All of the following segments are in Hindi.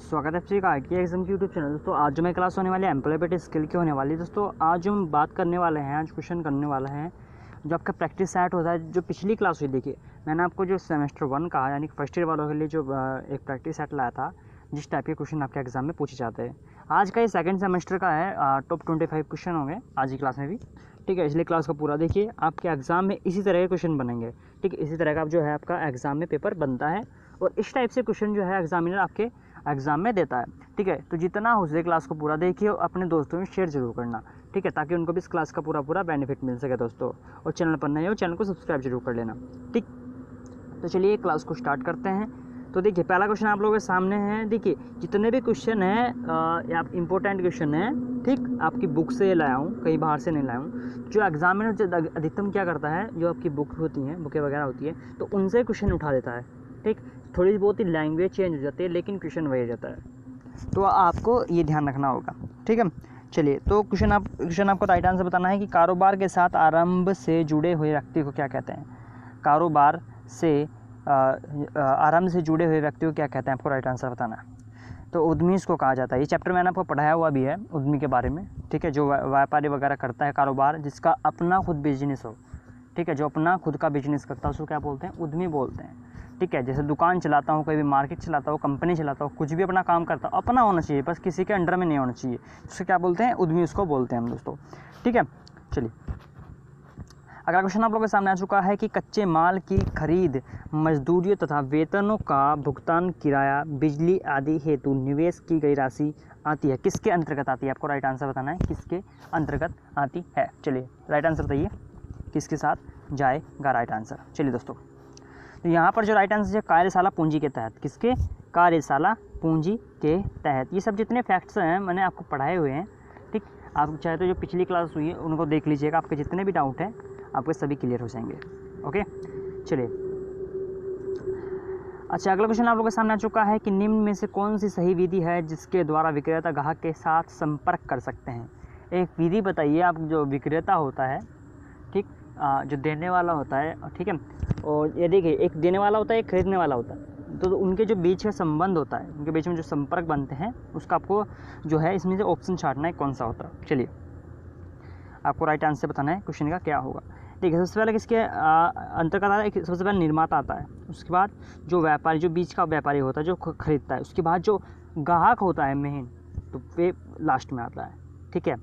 स्वागत है आपका IIT एग्जाम की यूट्यूब चैनल। दोस्तों आज जो मैं क्लास होने वाली है एम्प्लॉयबिलिटी स्किल की होने वाली है। दोस्तों आज जो हम बात करने वाले हैं, आज क्वेश्चन करने वाले हैं जो आपका प्रैक्टिस सेट होता है। जो पिछली क्लास हुई, देखिए मैंने आपको जो सेमेस्टर 1 का यानी फर्स्ट ईयर वालों के लिए जो एक प्रैक्टिस सेट लाया था, जिस टाइप के क्वेश्चन आपके एग्जाम में पूछे जाते हैं। आज का ये सेकंड सेमेस्टर का है, टॉप 25 क्वेश्चन होंगे आज की क्लास में भी। ठीक है, इसलिए क्लास को पूरा देखिए, आपके एग्जाम में इसी तरह के क्वेश्चन बनेंगे। ठीक है, इसी तरह का जो है आपका एग्जाम में पेपर बनता है और इस टाइप से क्वेश्चन जो है एग्जामिनर आपके एग्जाम में देता है। ठीक है, तो जितना हो सके क्लास को पूरा देखिए और अपने दोस्तों में शेयर जरूर करना। ठीक है, ताकि उनको भी इस क्लास का पूरा बेनिफिट मिल सके दोस्तों। और चैनल पर नए हो चैनल को सब्सक्राइब जरूर कर लेना। ठीक, तो चलिए क्लास को स्टार्ट करते हैं। तो देखिए पहला क्वेश्चन आप लोगों के सामने है। देखिए जितने भी क्वेश्चन हैं आप इंपॉर्टेंट क्वेश्चन है, ठीक, आपकी बुक से लाया हूँ, कहीं बाहर से नहीं लाया हूँ। जो एग्जामिनर जो अधिकतम क्या करता है, जो आपकी बुक होती हैं, बुकें वगैरह होती है, तो उनसे क्वेश्चन उठा देता है। ठीक, थोड़ी बहुत ही लैंग्वेज चेंज हो जाती है लेकिन क्वेश्चन वही जाता है, तो आपको ये ध्यान रखना होगा। ठीक है, चलिए तो क्वेश्चन आपको राइट आंसर बताना है कि कारोबार के साथ आरंभ से जुड़े हुए व्यक्ति को क्या कहते हैं। कारोबार से आरंभ से जुड़े हुए व्यक्ति को क्या कहते हैं, आपको राइट आंसर बताना है। तो उद्यमी इसको कहा जाता है। ये चैप्टर मैंने आपको पढ़ाया हुआ भी है उद्यमी के बारे में। ठीक है, जो व्यापारी वगैरह करता है कारोबार, जिसका अपना खुद बिजनेस हो। ठीक है, जो अपना खुद का बिजनेस करता है उसको क्या बोलते हैं, उद्यमी बोलते हैं। ठीक है, जैसे दुकान चलाता हूँ, कोई भी मार्केट चलाता हूँ, कंपनी चलाता हूँ, कुछ भी अपना काम करता हूँ, अपना होना चाहिए, बस किसी के अंडर में नहीं होना चाहिए। उसको क्या बोलते हैं, उद्यमी उसको बोलते हैं हम दोस्तों। ठीक है, चलिए अगला क्वेश्चन आप लोगों के सामने आ चुका है कि कच्चे माल की खरीद, मजदूरियों तथा वेतनों का भुगतान, किराया, बिजली आदि हेतु निवेश की गई राशि आती है, किसके अंतर्गत आती है। आपको राइट आंसर बताना है किसके अंतर्गत आती है। चलिए राइट आंसर बताइए, किसके साथ जाएगा राइट आंसर। चलिए दोस्तों, तो यहाँ पर जो राइट आंसर है कार्यशाला पूंजी के तहत, किसके, कार्यशाला पूंजी के तहत। ये सब जितने फैक्ट्स हैं मैंने आपको पढ़ाए हुए हैं। ठीक, आप चाहे तो जो पिछली क्लास हुई है उनको देख लीजिएगा, आपके जितने भी डाउट हैं आपके सभी क्लियर हो जाएंगे। ओके, चलिए अच्छा अगला क्वेश्चन आप लोगों के सामने आ चुका है कि निम्न में से कौन सी सही विधि है जिसके द्वारा विक्रेता ग्राहक के साथ संपर्क कर सकते हैं। एक विधि बताइए आप, जो विक्रेता होता है, ठीक, जो देने वाला होता है, ठीक है, और ये देखिए एक देने वाला होता है, एक खरीदने वाला होता है, तो उनके जो बीच का संबंध होता है, उनके बीच में जो संपर्क बनते हैं, उसका आपको जो है इसमें से ऑप्शन छांटना है कौन सा होता है। चलिए आपको राइट आंसर बताना है क्वेश्चन का क्या होगा। देखिए सबसे पहले किसके अंतर्गत आता है, सबसे पहले निर्माता आता है, उसके बाद जो व्यापारी, जो बीच का व्यापारी होता है जो खरीदता है, उसके बाद जो ग्राहक होता है मेन, तो वे लास्ट में आता है। ठीक है,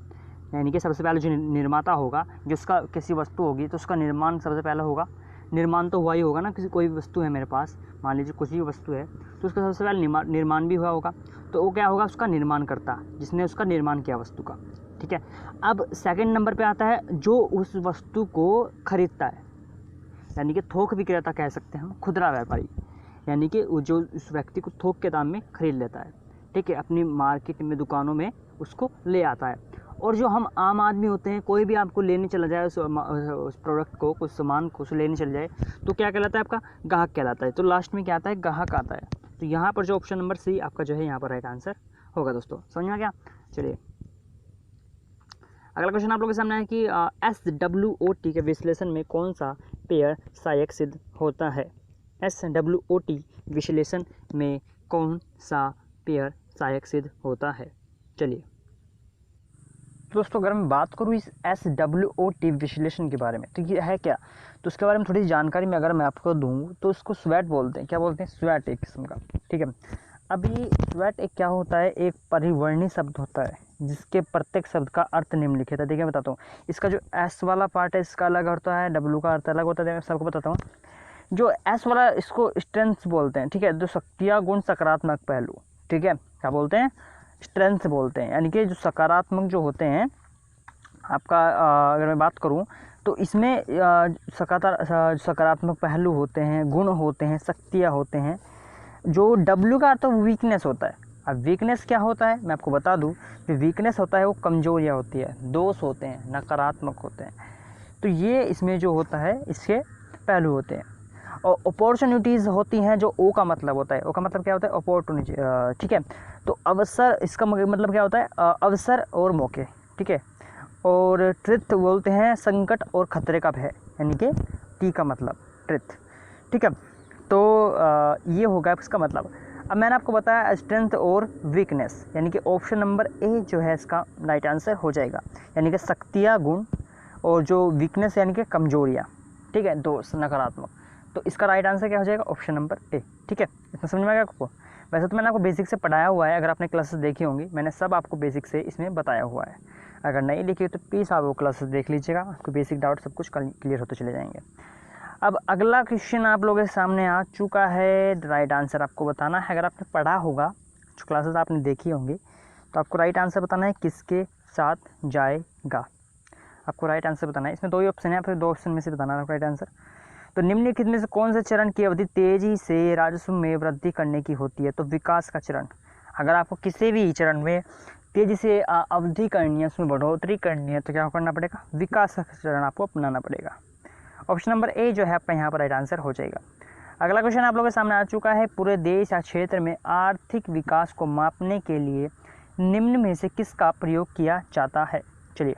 यानी कि सबसे पहले जो निर्माता होगा, जिसका किसी वस्तु होगी तो उसका निर्माण सबसे पहले होगा। निर्माण तो हुआ ही होगा ना, किसी कोई भी वस्तु है मेरे पास, मान लीजिए कुछ भी वस्तु है, तो उसका सबसे पहले निर्माण भी हुआ होगा, तो वो क्या होगा, उसका निर्माण करता, जिसने उसका निर्माण किया वस्तु का। ठीक है, अब सेकंड नंबर पे आता है जो उस वस्तु को खरीदता है, यानी कि थोक विक्रेता कह सकते हैं हम, खुदरा व्यापारी, यानी कि जो उस व्यक्ति को थोक के दाम में खरीद लेता है। ठीक है, अपनी मार्केट में, दुकानों में उसको ले आता है। और जो हम आम आदमी होते हैं, कोई भी आपको लेने चला जाए उस प्रोडक्ट को, कुछ सामान को लेने चल जाए, तो क्या कहलाता है, आपका ग्राहक कहलाता है। तो लास्ट में क्या आता है, ग्राहक आता है। तो यहाँ पर जो ऑप्शन नंबर सी आपका जो है यहाँ पर राइट आंसर होगा दोस्तों। समझ में आ गया। चलिए अगला क्वेश्चन आप लोगों के सामने है कि SWOT के विश्लेषण में कौन सा पेयर सहायक सिद्ध होता है। SWOT विश्लेषण में कौन सा पेयर सहायक सिद्ध होता है। चलिए दोस्तों अगर मैं बात करूँ इस SWOT विश्लेषण के बारे में, तो ये है क्या, तो उसके बारे में थोड़ी जानकारी में अगर मैं आपको दूँ तो इसको स्वेट बोलते हैं। क्या बोलते हैं, स्वेट एक किस्म का। ठीक है, अभी स्वेट एक क्या होता है, एक परिवर्णी शब्द होता है जिसके प्रत्येक शब्द का अर्थ निम्नलिखित है। देखिए बताता हूँ, इसका जो S वाला पार्ट है इसका अलग होता है, W का अर्थ अलग होता है, सबको बताता हूँ। जो S वाला, इसको स्ट्रेंथ बोलते हैं। ठीक है, जो शक्तियाँ, गुण, सकारात्मक पहलू। ठीक है, क्या बोलते हैं, स्ट्रेंथ बोलते हैं, यानी कि जो सकारात्मक जो होते हैं आपका, अगर मैं बात करूं तो इसमें सकारात्मक पहलू होते हैं, गुण होते हैं, शक्तियाँ होते हैं। जो W का अर्थ वीकनेस होता है। अब वीकनेस क्या होता है मैं आपको बता दूं, जो वीकनेस होता है वो कमजोरियाँ होती है, दोष होते हैं, नकारात्मक होते हैं। तो ये इसमें जो होता है इसके पहलू होते हैं। और अपॉर्चुनिटीज़ होती हैं, जो O का मतलब होता है। O का मतलब क्या होता है, अपॉर्चुनिटी। ठीक है, तो अवसर, इसका मतलब क्या होता है, अवसर और मौके। ठीक है, और ट्रिथ बोलते हैं संकट और खतरे का भय, यानी कि T का मतलब ट्रिथ। ठीक है, तो ये होगा इसका मतलब। अब मैंने आपको बताया स्ट्रेंथ और वीकनेस, यानी कि ऑप्शन नंबर ए जो है इसका राइट आंसर हो जाएगा, यानी कि शक्तियाँ गुण और जो वीकनेस यानी कि कमजोरियाँ, ठीक है, दोष नकारात्मक। तो इसका राइट आंसर क्या हो जाएगा, ऑप्शन नंबर ए। ठीक है, इतना समझ में आ गया आपको। वैसे तो मैंने आपको बेसिक से पढ़ाया हुआ है, अगर आपने क्लासेस देखी होंगी मैंने सब आपको बेसिक से इसमें बताया हुआ है। अगर नहीं देखी तो प्लीज़ आप वो क्लासेस देख लीजिएगा, आपको बेसिक डाउट सब कुछ क्लियर होते चले जाएंगे। अब अगला क्वेश्चन आप लोगों के सामने आ चुका है, राइट आंसर आपको बताना है। अगर आपने पढ़ा होगा, जो क्लासेस आपने देखी होंगी, तो आपको राइट आंसर बताना है किसके साथ जाएगा। आपको राइट आंसर बताना है। इसमें दो ही ऑप्शन है, फिर दो ऑप्शन में से बताना है राइट आंसर। तो निम्नलिखित में से कौन से चरण की अवधि तेजी से राजस्व में वृद्धि करने की होती है, तो विकास का चरण। अगर आपको किसी भी चरण में तेजी से अवधि करनी है, उसमें बढ़ोतरी करनी है, तो क्या करना पड़ेगा, विकास का चरण आपको अपनाना पड़ेगा। ऑप्शन नंबर ए जो है आपका यहाँ पर राइट आंसर हो जाएगा। अगला क्वेश्चन आप लोगों के सामने आ चुका है, पूरे देश या क्षेत्र में आर्थिक विकास को मापने के लिए निम्न में से किसका प्रयोग किया जाता है। चलिए,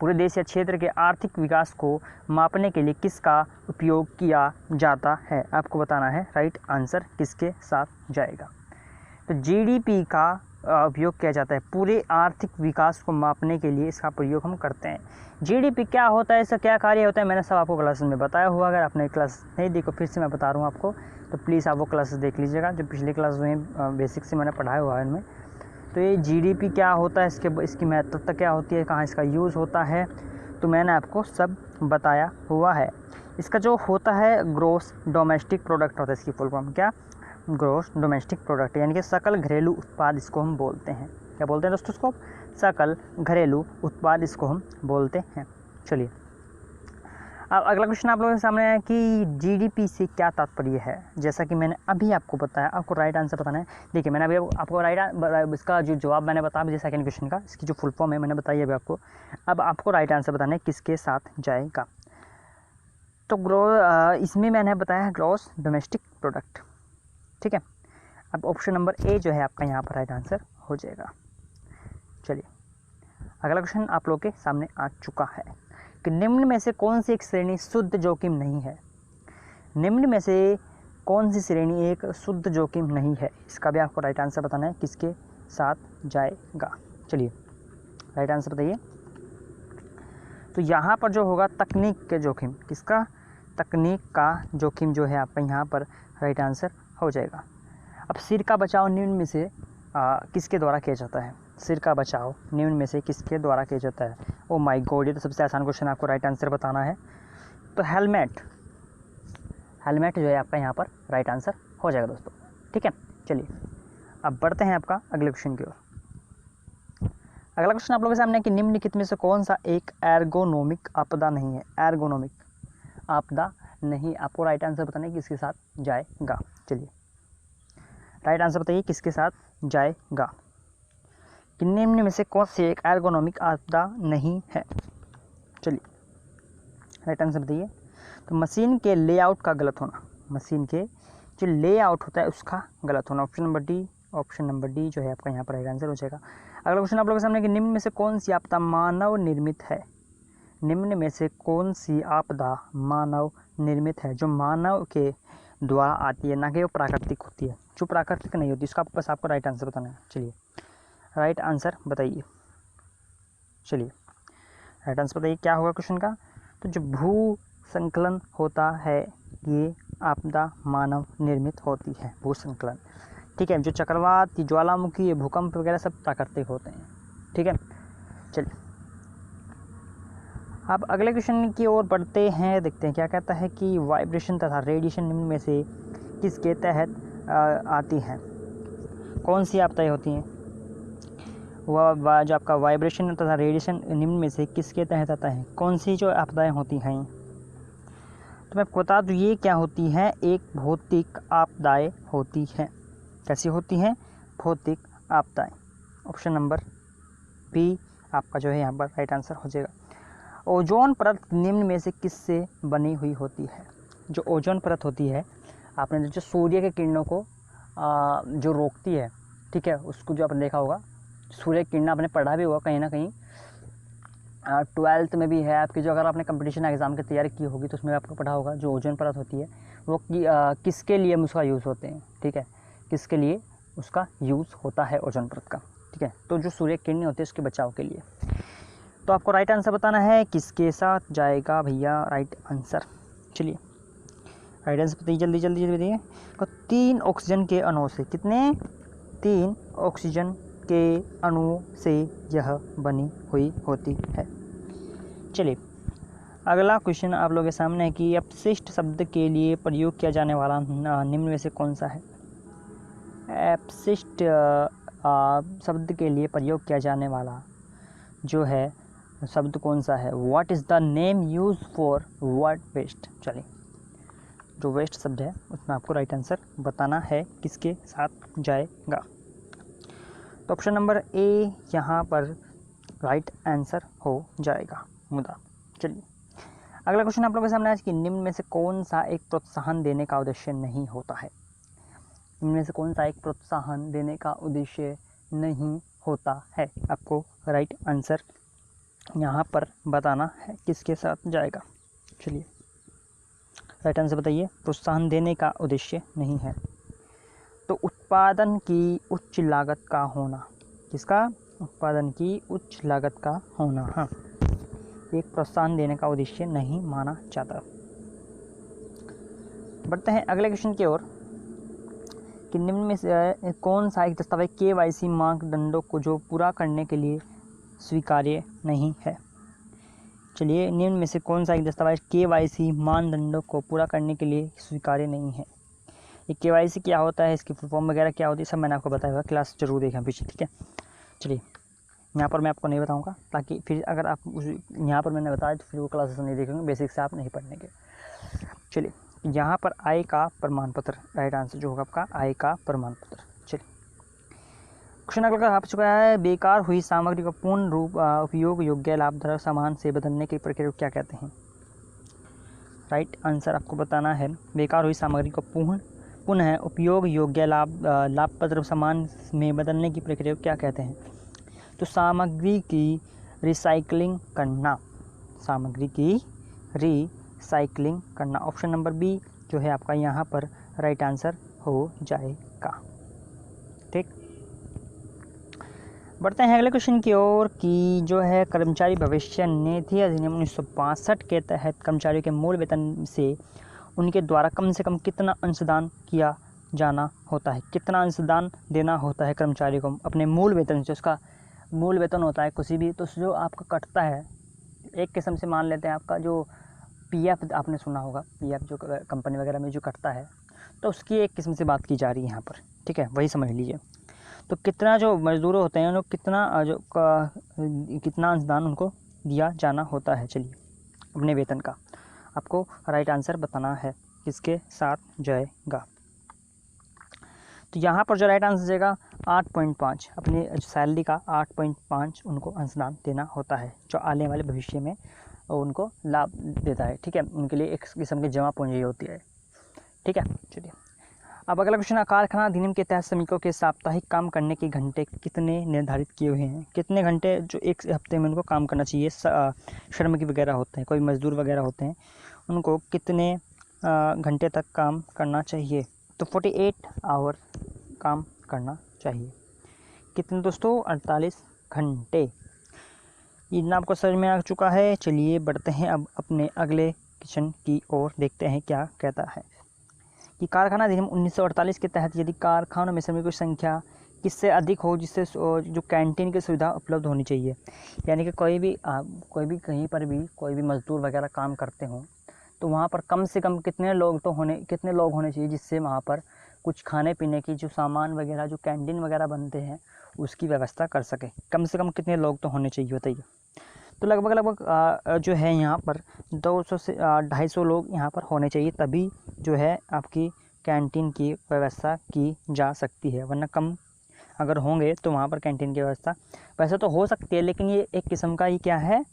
पूरे देश या क्षेत्र के आर्थिक विकास को मापने के लिए किसका उपयोग किया जाता है, आपको बताना है राइट आंसर किसके साथ जाएगा। तो जीडीपी का उपयोग किया जाता है, पूरे आर्थिक विकास को मापने के लिए इसका प्रयोग हम करते हैं। जीडीपी क्या होता है, इसका क्या कार्य होता है, मैंने सब आपको क्लासेस में बताया हुआ। अगर आपने क्लास नहीं देखो, फिर से मैं बता रहा हूँ आपको, तो प्लीज़ आप वो क्लासेस देख लीजिएगा, जो पिछले क्लास में बेसिक से मैंने पढ़ाया हुआ है इनमें। तो ये जीडीपी क्या होता है, इसकी महत्वता क्या होती है, कहाँ इसका यूज़ होता है, तो मैंने आपको सब बताया हुआ है। इसका जो होता है ग्रॉस डोमेस्टिक प्रोडक्ट होता है, इसकी फुल फॉर्म क्या, ग्रॉस डोमेस्टिक प्रोडक्ट, यानी कि सकल घरेलू उत्पाद इसको हम बोलते हैं। क्या बोलते हैं दोस्तों इसको, सकल घरेलू उत्पाद इसको हम बोलते हैं। चलिए, अब अगला क्वेश्चन आप लोगों के सामने है कि जीडीपी से क्या तात्पर्य है। जैसा कि मैंने अभी आपको बताया, आपको राइट आंसर बताना है। देखिए, मैंने अभी आपको इसका जो जवाब मैंने बताया मुझे सेकंड क्वेश्चन का, इसकी जो फुल फॉर्म है मैंने बताई अभी आपको। अब आपको राइट आंसर बताना है किसके साथ जाएगा। तो इसमें मैंने बताया ग्रॉस डोमेस्टिक प्रोडक्ट। ठीक है, अब ऑप्शन नंबर ए जो है आपका यहाँ पर राइट आंसर हो जाएगा। चलिए, अगला क्वेश्चन आप लोग के सामने आ चुका है कि निम्न में से कौन सी एक श्रेणी शुद्ध जोखिम नहीं है। निम्न में से कौन सी श्रेणी एक शुद्ध जोखिम नहीं है, इसका भी आपको राइट आंसर बताना है किसके साथ जाएगा। चलिए, राइट आंसर बताइए। तो यहाँ पर जो होगा तकनीक के जोखिम, किसका, तकनीक का जोखिम जो है आपका यहाँ पर राइट आंसर हो जाएगा। अब सिर का बचाव निम्न में से किसके द्वारा किया जाता है, सिर का बचाव निम्न में से किसके द्वारा किया जाता है। ओ माय गॉड, ये तो सबसे आसान क्वेश्चन, आपको राइट आंसर बताना है। तो हेलमेट जो है आपका यहाँ पर राइट आंसर हो जाएगा दोस्तों। ठीक है, चलिए अब बढ़ते हैं आपका अगले क्वेश्चन की ओर। अगला क्वेश्चन आप लोगों के सामने कि निम्नलिखित में से कौन सा एक एर्गोनोमिक आपदा नहीं है। एर्गोनोमिक आपदा नहीं, आपको राइट आंसर बताना है किसके साथ जाएगा। चलिए, राइट आंसर बताइए किसके साथ जाएगा कि निम्न में से कौन सी एक एर्गोनोमिक आपदा नहीं है। चलिए, राइट आंसर बताइए। तो मशीन के लेआउट का गलत होना, मशीन के जो लेआउट होता है उसका गलत होना, ऑप्शन नंबर डी जो है आपका यहाँ पर राइट आंसर हो जाएगा। अगला क्वेश्चन आप लोगों के सामने कि निम्न में से कौन सी आपदा मानव निर्मित है। निम्न में से कौन सी आपदा मानव निर्मित है, जो मानव के द्वारा आती है, ना कि वो प्राकृतिक होती है। जो प्राकृतिक नहीं होती उसका बस आपको राइट आंसर बताना है। चलिए, राइट आंसर बताइए। चलिए, राइट आंसर बताइए क्या होगा क्वेश्चन का। तो जो भू संकलन होता है ये आपदा मानव निर्मित होती है, भू संकलन। ठीक है, जो चक्रवात, ज्वालामुखी, भूकंप वगैरह सब प्राकृतिक होते हैं। ठीक है, चलिए अब अगले क्वेश्चन की ओर बढ़ते हैं, देखते हैं क्या कहता है कि वाइब्रेशन तथा रेडिएशन निम्न में से किसके तहत आती हैं। कौन सी आपदाएं होती हैं, वह जो आपका वाइब्रेशन तथा रेडिएशन निम्न में से किसके तहत आता है, कौन सी जो आपदाएं होती हैं। तो मैं आपको बता दूँ ये क्या होती हैं, एक भौतिक आपदाएं होती हैं। कैसी होती हैं, भौतिक आपदाएं। ऑप्शन नंबर बी आपका जो है यहाँ पर राइट आंसर हो जाएगा। ओजोन परत निम्न में से किससे बनी हुई होती है। जो ओजोन परत होती है, आपने जो सूर्य के किरणों को जो रोकती है, ठीक है, उसको जो आपने देखा होगा, सूर्य की किरण आपने पढ़ा भी होगा कहीं ना कहीं, 12th में भी है आपकी, जो अगर आपने कंपटीशन एग्ज़ाम की तैयारी की होगी तो उसमें आपको पढ़ा होगा। जो ओजोन परत होती है वो किसके लिए उसका यूज़ होते हैं, ठीक है, किसके लिए उसका यूज़ होता है ओजोन परत का, ठीक है। तो जो सूर्य किरणें होती है उसके बचाव के लिए। तो आपको राइट आंसर बताना है किसके साथ जाएगा भैया राइट आंसर। चलिए राइट आंसर बताइए, जल्दी जल्दी जल्दी बताइए। तो 3 ऑक्सीजन के अणुओं से, कितने, 3 ऑक्सीजन के अणुओं से यह बनी हुई होती है। चलिए अगला क्वेश्चन आप लोगों के सामने है कि अपशिष्ट शब्द के लिए प्रयोग किया जाने वाला निम्न में से कौन सा है। अपशिष्ट शब्द के लिए प्रयोग किया जाने वाला जो है शब्द कौन सा है। What is the name use for word waste. चलिए जो वेस्ट शब्द है उसमें आपको राइट आंसर बताना है किसके साथ जाएगा। तो ऑप्शन नंबर ए यहाँ पर राइट आंसर हो जाएगा मुद्दा। चलिए अगला क्वेश्चन आप लोगों के सामने आज कि निम्न में से कौन सा एक प्रोत्साहन देने का उद्देश्य नहीं होता है। निम्न में से कौन सा एक प्रोत्साहन देने का उद्देश्य नहीं होता है, आपको राइट आंसर यहाँ पर बताना है किसके साथ जाएगा। चलिए राइट आंसर बताइए। प्रोत्साहन देने का उद्देश्य नहीं है तो उत्पादन की उच्च लागत का होना, किसका, उत्पादन की उच्च लागत का होना, हाँ एक प्रोत्साहन देने का उद्देश्य नहीं माना जाता। बढ़ते हैं अगले क्वेश्चन की ओर कि निम्न में से कौन सा एक दस्तावेज KYC मानदंडों को जो पूरा करने के लिए स्वीकार्य नहीं है। चलिए निम्न में से कौन सा एक दस्तावेज KYC मानदंडों को पूरा करने के लिए स्वीकार्य नहीं है। ये KYC क्या होता है, इसकी फुल फॉर्म वगैरह क्या होती है, सब मैंने आपको बताया हुआ, क्लास जरूर देखें पीछे, ठीक है। चलिए यहाँ पर मैं आपको नहीं बताऊंगा ताकि फिर अगर आप यहाँ पर मैंने बताया तो फिर वो क्लासेस नहीं देखेंगे, बेसिक से आप नहीं पढ़ने के। चलिए यहाँ पर आय का प्रमाण पत्र, राइट आंसर जो होगा आपका आय का प्रमाण पत्र। चलिए क्वेश्चन अगला आप चुका है, बेकार हुई सामग्री को पूर्ण रूप उपयोग योग्य लाभदायक सामान से बदलने की प्रक्रिया को क्या कहते हैं। राइट आंसर आपको बताना है बेकार हुई सामग्री को पुनः उपयोग योग्य लाभप्रद सामान में बदलने की प्रक्रिया को क्या कहते हैं। तो सामग्री की रिसाइकलिंग करना, सामग्री की रिसाइकलिंग करना, ऑप्शन नंबर बी जो है आपका यहाँ पर राइट आंसर हो जाएगा, ठीक। बढ़ते हैं अगले क्वेश्चन की ओर कि जो है कर्मचारी भविष्य निधि अधिनियम 1962 के तहत कर्मचारियों के मूल वेतन से उनके द्वारा कम से कम कितना अंशदान किया जाना होता है, कितना अंशदान देना होता है कर्मचारी को अपने मूल वेतन से। उसका मूल वेतन होता है किसी भी, तो जो आपका कटता है एक किस्म से मान लेते हैं आपका जो PF आपने सुना होगा, PF जो कंपनी वगैरह में जो कटता है, तो उसकी एक किस्म से बात की जा रही है यहाँ पर, ठीक है, वही समझ लीजिए। तो कितना जो मजदूर होते हैं उनको कितना अंशदान उनको दिया जाना होता है। चलिए अपने वेतन का आपको राइट आंसर बताना है किसके साथ जाएगा। तो यहाँ पर जो राइट आंसर जाएगा 8.5, अपनी सैलरी का 8.5 उनको अंशदान देना होता है जो आने वाले भविष्य में उनको लाभ देता है, ठीक है, उनके लिए एक किस्म की जमा पूंजी होती है, ठीक है। चलिए अब अगला क्वेश्चन, कारखाना अधिनियम के तहत श्रमिकों के साप्ताहिक काम करने के घंटे कितने निर्धारित किए हुए हैं, कितने घंटे जो एक हफ्ते में उनको काम करना चाहिए। श्रमिक वगैरह होते हैं, कोई मजदूर वगैरह होते हैं, उनको कितने घंटे तक काम करना चाहिए। तो 48 आवर काम करना चाहिए। कितने दोस्तों, 48 घंटे। इतना आपको समझ में आ चुका है। चलिए बढ़ते हैं अब अपने अगले क्वेश्चन की ओर, देखते हैं क्या कहता है कि कारखाना अधिनियम 1948 के तहत यदि कारखानों में श्रमिकों की संख्या किससे अधिक हो जिससे जो कैंटीन की सुविधा उपलब्ध होनी चाहिए, यानी कि कोई भी कहीं पर भी कोई भी मजदूर वगैरह काम करते हों तो वहाँ पर कम से कम कितने लोग होने चाहिए जिससे वहाँ पर कुछ खाने पीने की जो सामान वगैरह जो कैंटीन वगैरह बनते हैं उसकी व्यवस्था कर सके। कम से कम कितने लोग तो होने चाहिए बताइए। तो लगभग जो है यहाँ पर 200 से 250 लोग यहाँ पर होने चाहिए, तभी जो है आपकी कैंटीन की व्यवस्था की जा सकती है, वरना कम अगर होंगे तो वहाँ पर कैंटीन की व्यवस्था वैसे तो हो सकती है, लेकिन ये एक किस्म का ये क्या है,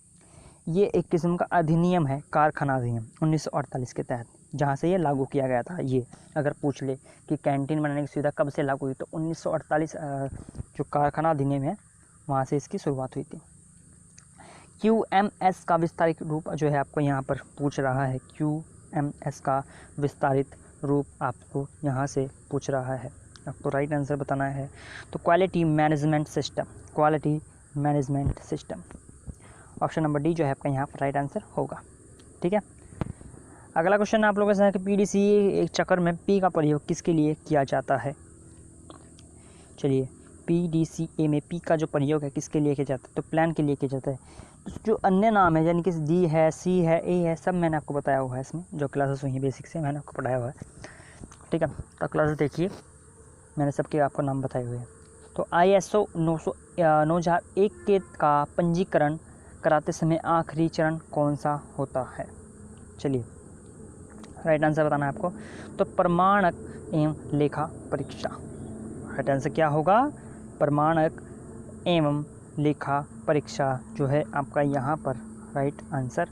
ये एक किस्म का अधिनियम है, कारखाना अधिनियम 1948 के तहत जहाँ से ये लागू किया गया था। ये अगर पूछ ले कि कैंटीन बनाने की सुविधा कब से लागू हुई, तो 1948 जो कारखाना अधिनियम है वहाँ से इसकी शुरुआत हुई थी। QMS का विस्तारित रूप जो है आपको यहाँ पर पूछ रहा है, QMS का विस्तारित रूप आपको यहाँ से पूछ रहा है। आपको राइट आंसर बताना है। तो quality management system, quality management system, option number D जो है आपका यहाँ पर राइट आंसर होगा। ठीक है, अगला क्वेश्चन आप लोगों से है कि पीडीसी एक चक्र में पी का प्रयोग किसके लिए किया जाता है। चलिए, पीडीसीए में पी का जो प्रयोग है किसके लिए किया जाता है, तो प्लान के लिए किया जाता है। तो जो अन्य नाम है यानी कि डी है, सी है, ए है, सब मैंने आपको बताया हुआ है इसमें, जो क्लासेस हुई हैं बेसिक से मैंने आपको पढ़ाया हुआ है। ठीक है, तो क्लासेस देखिए, मैंने सबके आपको नाम बताए हुए हैं। तो ISO 9001 के का पंजीकरण कराते समय आखिरी चरण कौन सा होता है। चलिए, राइट आंसर बताना है आपको। तो प्रमाणक एवं लेखा परीक्षा, राइट आंसर क्या होगा, प्रमाणक एवं लेखा परीक्षा जो है आपका यहाँ पर राइट आंसर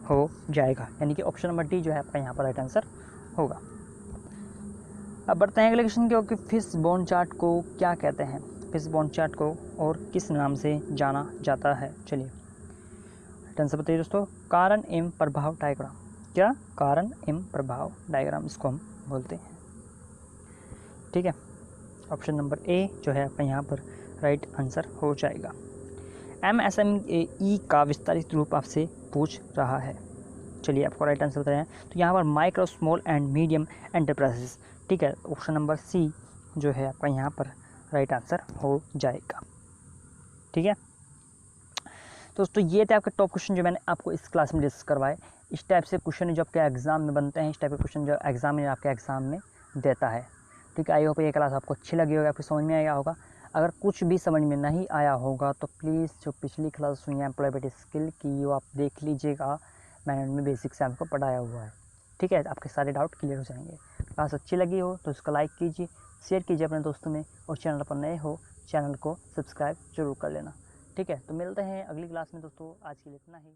हो जाएगा, यानी कि ऑप्शन नंबर डी जो है आपका यहाँ पर राइट आंसर होगा। अब बढ़ते हैं अगले क्वेश्चन की ओर कि फिश बोन चार्ट को क्या कहते हैं, फिश बोन चार्ट को और किस नाम से जाना जाता है। चलिए, राइट आंसर बताइए दोस्तों, कारण एवं प्रभाव डायग्राम, क्या कारण एवं प्रभाव डायग्राम इसको हम बोलते हैं। ठीक है, ऑप्शन नंबर ए जो है आपका यहाँ पर राइट आंसर हो जाएगा। MSME का विस्तारित रूप आपसे पूछ रहा है। चलिए, आपको राइट आंसर बताया है। तो यहाँ पर micro small and medium enterprises, ठीक है, ऑप्शन नंबर सी जो है आपका यहाँ पर राइट आंसर हो जाएगा। ठीक है दोस्तों, ये थे आपके टॉप क्वेश्चन जो मैंने आपको इस क्लास में डिस्कस करवाए। इस टाइप से क्वेश्चन जो आपके एग्जाम में बनते हैं, इस टाइप के क्वेश्चन जो एग्जाम में आपके एग्जाम में देता है। ठीक है, आई होप ये क्लास आपको अच्छी लगी होगी, आपको समझ में आया होगा। अगर कुछ भी समझ में नहीं आया होगा तो प्लीज़ जो पिछली क्लास हुई है एम्प्लॉयबिलिटी स्किल की, वो आप देख लीजिएगा, मैंने उनमें बेसिक से आपको पढ़ाया हुआ है। ठीक है, आपके सारे डाउट क्लियर हो जाएंगे। क्लास अच्छी लगी हो तो इसको लाइक कीजिए, शेयर कीजिए अपने दोस्तों में, और चैनल पर नए हो चैनल को सब्सक्राइब जरूर कर लेना। ठीक है, तो मिलते हैं अगली क्लास में दोस्तों, आज के लिए इतना ही।